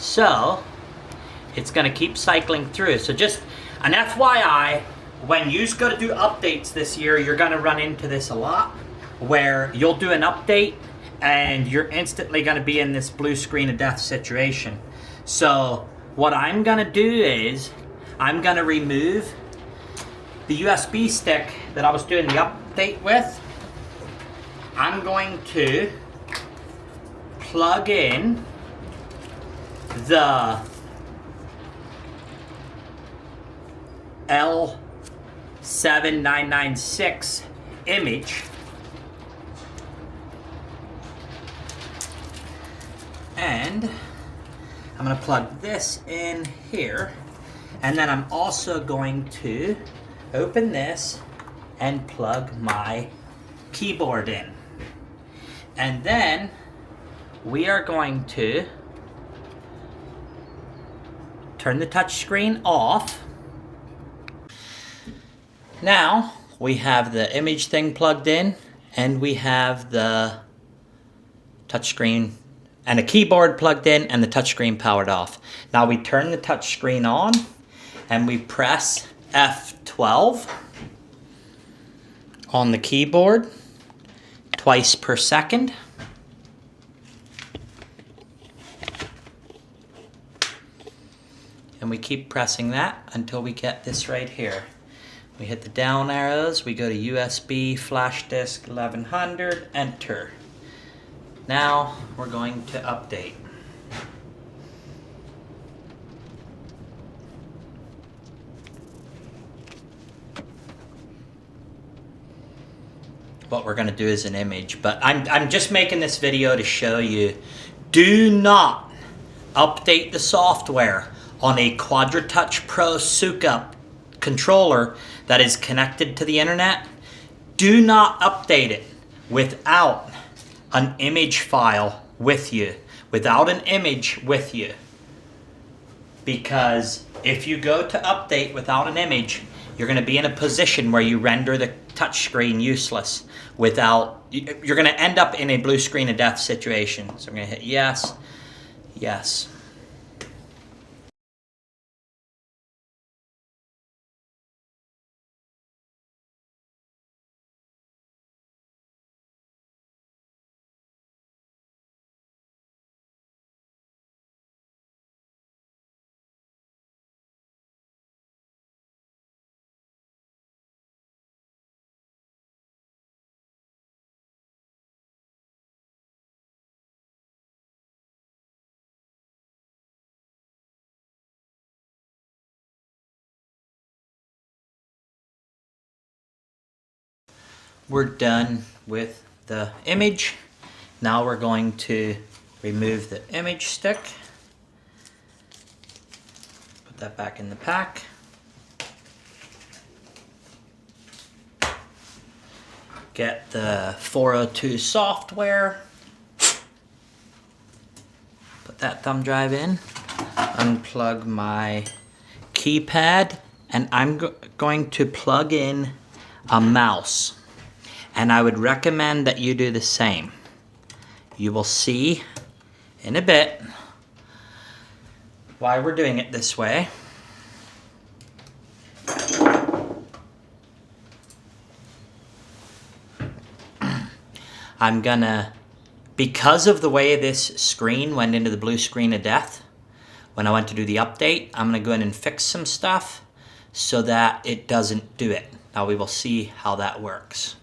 So it's gonna keep cycling through. So just an FYI, when you go to do updates this year, you're gonna run into this a lot, where you'll do an update and you're instantly gonna be in this blue screen of death situation. So what I'm gonna do is, I'm gonna remove the USB stick that I was doing the update with. I'm going to plug in the L7996 image, and I'm going to plug this in here, and then I'm also going to open this and plug my keyboard in, and then we are going to turn the touch screen off. Now we have the image thing plugged in, and we have the touchscreen and a keyboard plugged in, and the touchscreen powered off. Now we turn the touchscreen on and we press F12 on the keyboard twice per second. And we keep pressing that until we get this right here. We hit the down arrows, we go to USB, flash disk 1100, enter. Now we're going to update. What we're going to do is an image, but I'm just making this video to show you, do not update the software on a QuadraTouch Pro Sukup controller that is connected to the internet. Do not update it without an image file with you, without an image with you. Because if you go to update without an image, you're going to be in a position where you render the touchscreen useless. You're going to end up in a blue screen of death situation. So I'm going to hit yes, yes. We're done with the image. Now we're going to remove the image stick. Put that back in the pack. Get the 402 software. Put that thumb drive in. Unplug my keypad, and I'm going to plug in a mouse. And I would recommend that you do the same. You will see in a bit why we're doing it this way. I'm gonna, because of the way this screen went into the blue screen of death, when I went to do the update, I'm gonna go in and fix some stuff so that it doesn't do it. Now we will see how that works.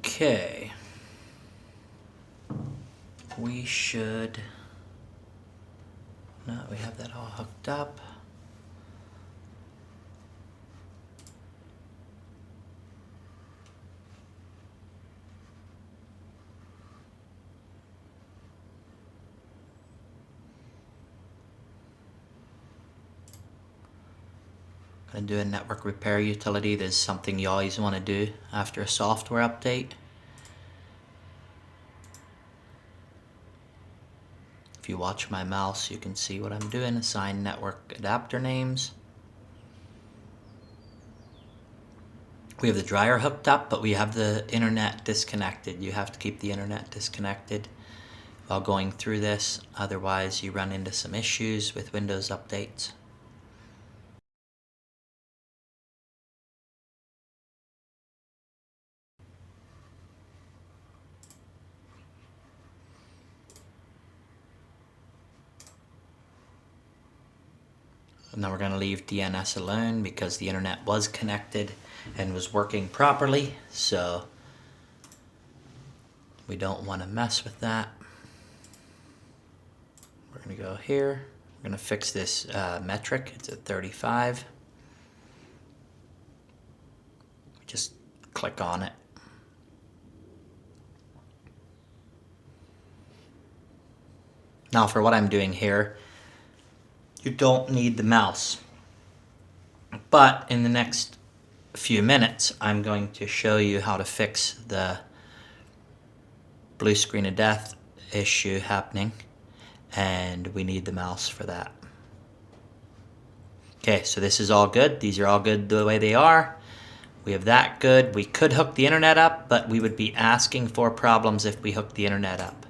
Okay, we should, no, we have that all hooked up. Gonna do a network repair utility. This is something you always want to do after a software update. If you watch my mouse, you can see what I'm doing. Assign network adapter names. We have the dryer hooked up, but we have the internet disconnected. You have to keep the internet disconnected while going through this. Otherwise, you run into some issues with Windows updates. And then we're going to leave DNS alone because the internet was connected and was working properly. So we don't want to mess with that. We're going to go here. We're going to fix this metric. It's at 35. Just click on it. Now for what I'm doing here, you don't need the mouse. But in the next few minutes, I'm going to show you how to fix the blue screen of death issue happening, and we need the mouse for that. Okay, so this is all good. These are all good the way they are. We have that good. We could hook the internet up, but we would be asking for problems if we hook the internet up.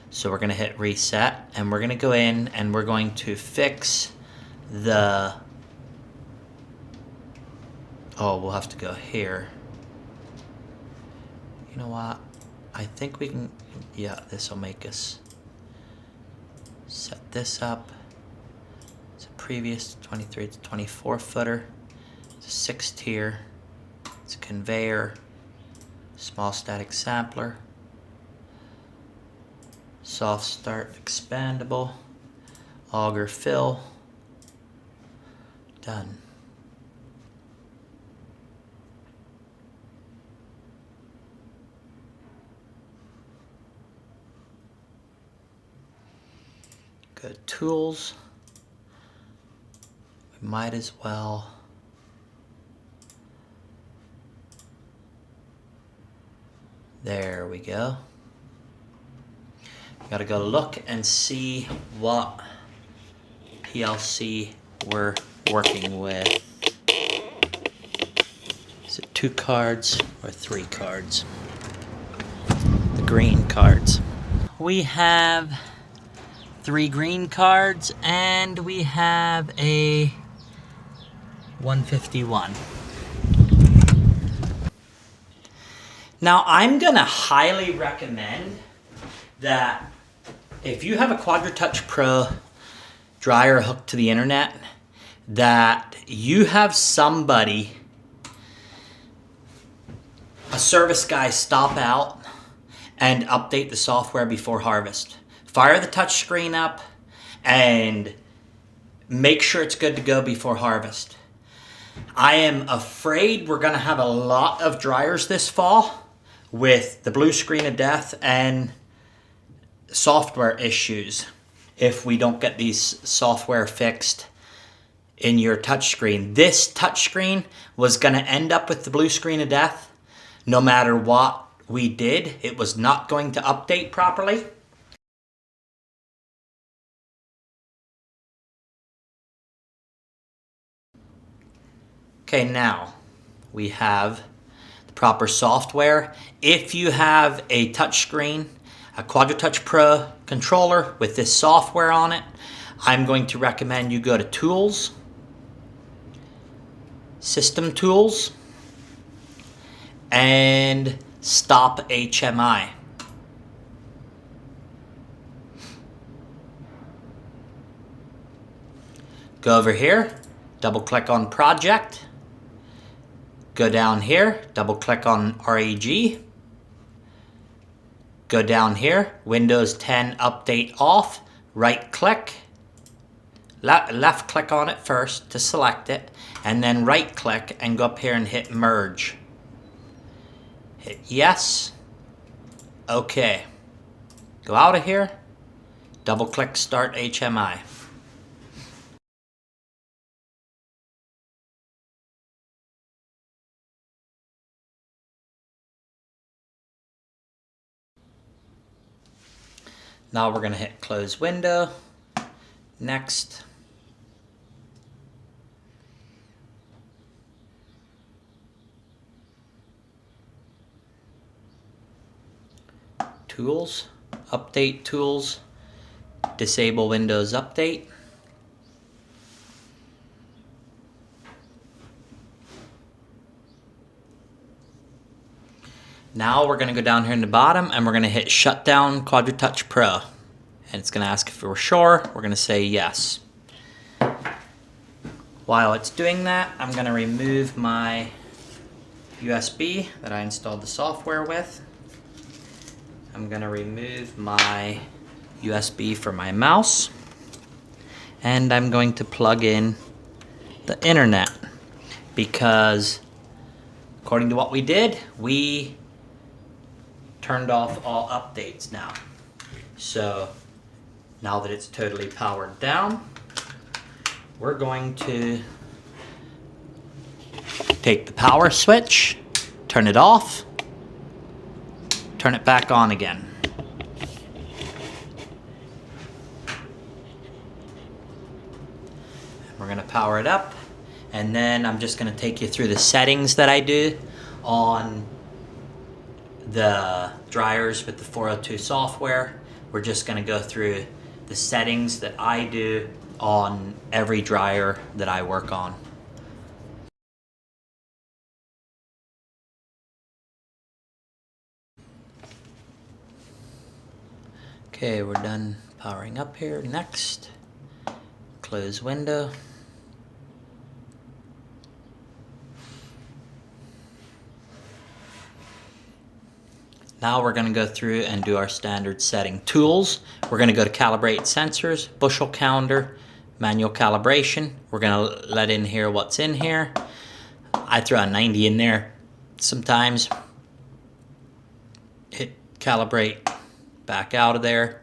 So we're going to hit reset, and we're going to go in and we're going to fix the... Oh, we'll have to go here. You know what? I think we can... Yeah, this will make us set this up. It's a previous 23, it's a 24 footer. It's a 6 tier. It's a conveyor. Small static sampler. Soft start expandable. Auger fill. Done. Go to tools. We might as well there we go. Got to go look and see what PLC we're working with. Is it 2 cards or 3 cards? The green cards. We have 3 green cards and we have a 151. Now I'm gonna highly recommend that if you have a QuadraTouch Pro dryer hooked to the internet, that you have somebody, a service guy, stop out and update the software before harvest. Fire the touch screen up and make sure it's good to go before harvest. I am afraid we're gonna have a lot of dryers this fall with the blue screen of death and software issues if we don't get these software fixed in your touchscreen. This touchscreen was going to end up with the blue screen of death no matter what we did. It was not going to update properly. Okay, now we have the proper software. If you have a touchscreen, a QuadraTouch Pro controller with this software on it, I'm going to recommend you go to Tools, System Tools, and Stop HMI. Go over here, double click on Project, go down here, double click on REG, go down here, Windows 10 Update Off, right click, left click on it first to select it, and then right click and go up here and hit Merge. Hit Yes, OK. Go out of here, double click Start HMI. Now we're going to hit close window. Next. Tools, update tools, disable Windows Update. Now we're going to go down here in the bottom and we're going to hit Shutdown QuadraTouch Pro. And it's going to ask if we're sure. We're going to say yes. While it's doing that, I'm going to remove my USB that I installed the software with. I'm going to remove my USB for my mouse. And I'm going to plug in the internet. Because according to what we did, we turned off all updates now. So now that it's totally powered down, we're going to take the power switch, turn it off, turn it back on again. We're going to power it up, and then I'm just going to take you through the settings that I do on the dryers with the 402 software. We're just going to go through the settings that I do on every dryer that I work on. Okay, we're done powering up here. Next, close window. Now we're going to go through and do our standard setting tools. We're going to go to calibrate sensors, bushel counter, manual calibration. We're going to let in here what's in here. I throw a 90 in there sometimes. Hit calibrate, back out of there.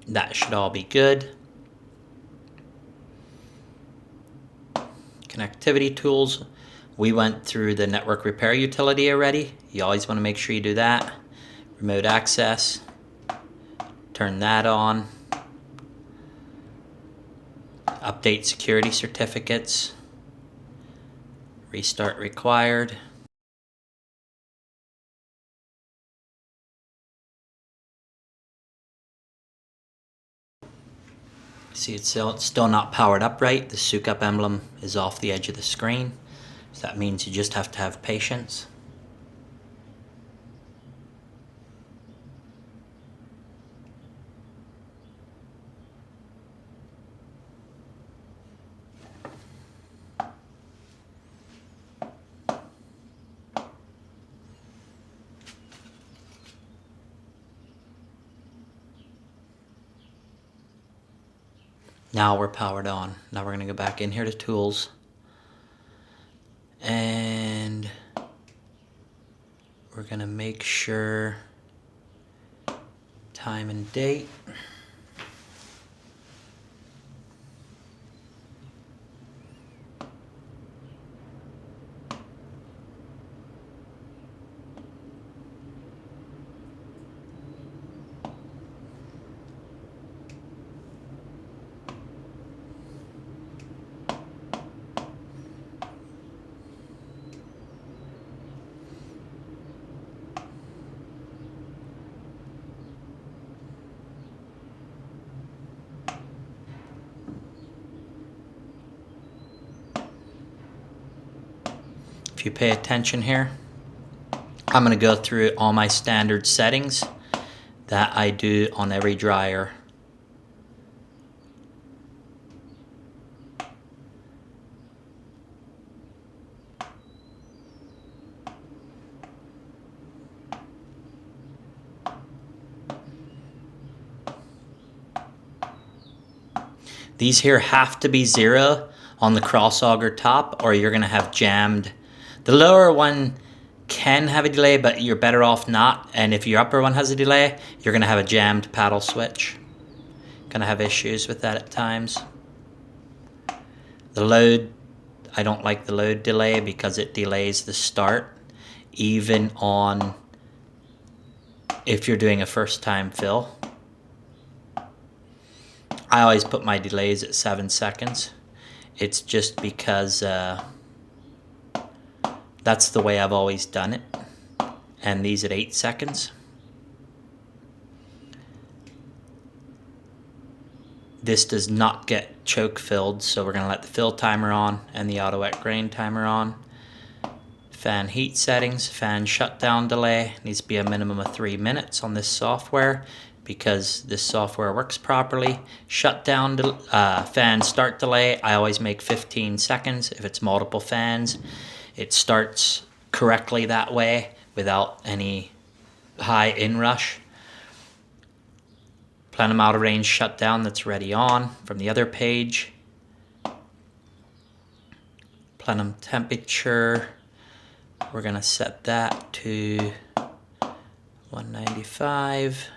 That should all be good. Connectivity tools. We went through the network repair utility already. You always want to make sure you do that. Remote access. Turn that on. Update security certificates. Restart required. See, it's still not powered up right. The Sukup emblem is off the edge of the screen. So that means you just have to have patience. Now we're powered on. Now we're going to go back in here to tools. And we're going to make sure time and date. If you pay attention here, I'm going to go through all my standard settings that I do on every dryer. These here have to be 0 on the cross auger top, or you're going to have jammed. The lower one can have a delay, but you're better off not. And if your upper one has a delay, you're going to have a jammed paddle switch. Going to have issues with that at times. The load, I don't like the load delay because it delays the start, even on if you're doing a first time fill. I always put my delays at 7 seconds. It's just because that's the way I've always done it. And these at 8 seconds. This does not get choke filled, so we're going to let the fill timer on and the auto wet grain timer on. Fan heat settings, fan shutdown delay, needs to be a minimum of 3 minutes on this software because this software works properly. Shutdown, fan start delay, I always make 15 seconds. If it's multiple fans, it starts correctly that way without any high inrush. Plenum out of range shutdown, that's ready on from the other page. Plenum temperature, we're going to set that to 195.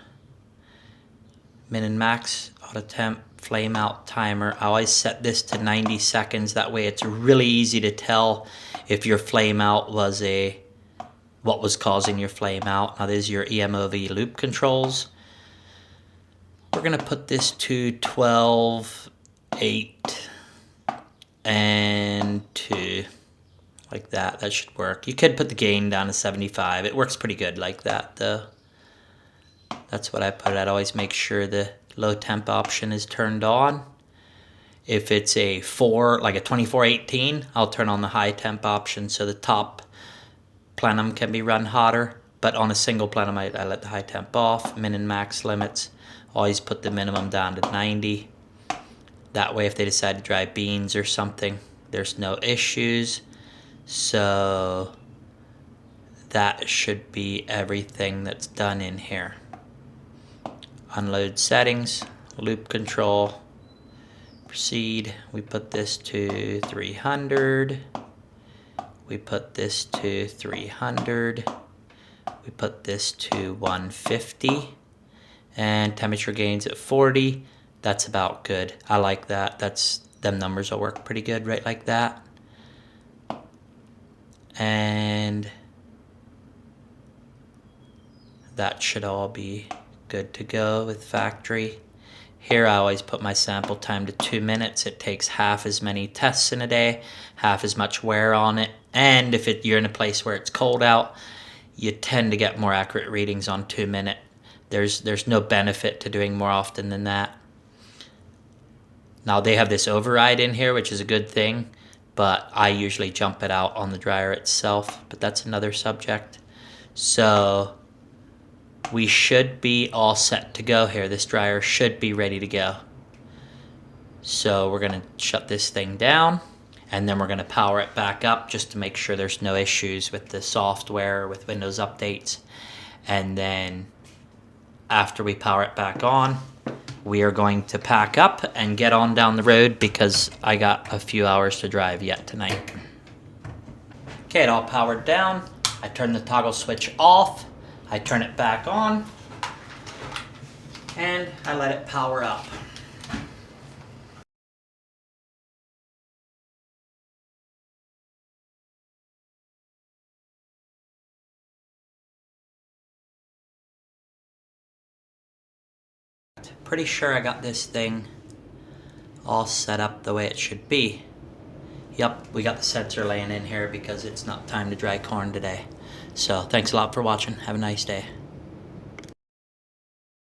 Min and max auto temp flame out timer. I always set this to 90 seconds. That way it's really easy to tell if your flame out was what was causing your flame out. Now there's your EMOV loop controls. We're going to put this to 12, 8, and 2. Like that. That should work. You could put the gain down to 75. It works pretty good like that though. That's what I put it at. Always make sure the low temp option is turned on. If it's a 4, like a 2418, I'll turn on the high temp option so the top plenum can be run hotter. But on a single plenum, I let the high temp off. Min and max limits. Always put the minimum down to 90. That way if they decide to dry beans or something, there's no issues. So that should be everything that's done in here. Unload settings, loop control, proceed. We put this to 300. We put this to 300. We put this to 150. And temperature gains at 40. That's about good. I like that. Them numbers will work pretty good right like that. And that should all be good to go with factory. Here I always put my sample time to 2 minutes. It takes half as many tests in a day, half as much wear on it. And if you're in a place where it's cold out, you tend to get more accurate readings on 2 minute. There's no benefit to doing more often than that. Now they have this override in here, which is a good thing, but I usually jump it out on the dryer itself, but that's another subject. So we should be all set to go here. This dryer should be ready to go. So we're gonna shut this thing down and then we're gonna power it back up just to make sure there's no issues with the software or with Windows updates. And then after we power it back on, we are going to pack up and get on down the road because I got a few hours to drive yet tonight. Okay, it all powered down. I turn the toggle switch off. I turn it back on. And I let it power up. Pretty sure I got this thing all set up the way it should be. Yep, we got the sensor laying in here because it's not time to dry corn today. So thanks a lot for watching. Have a nice day.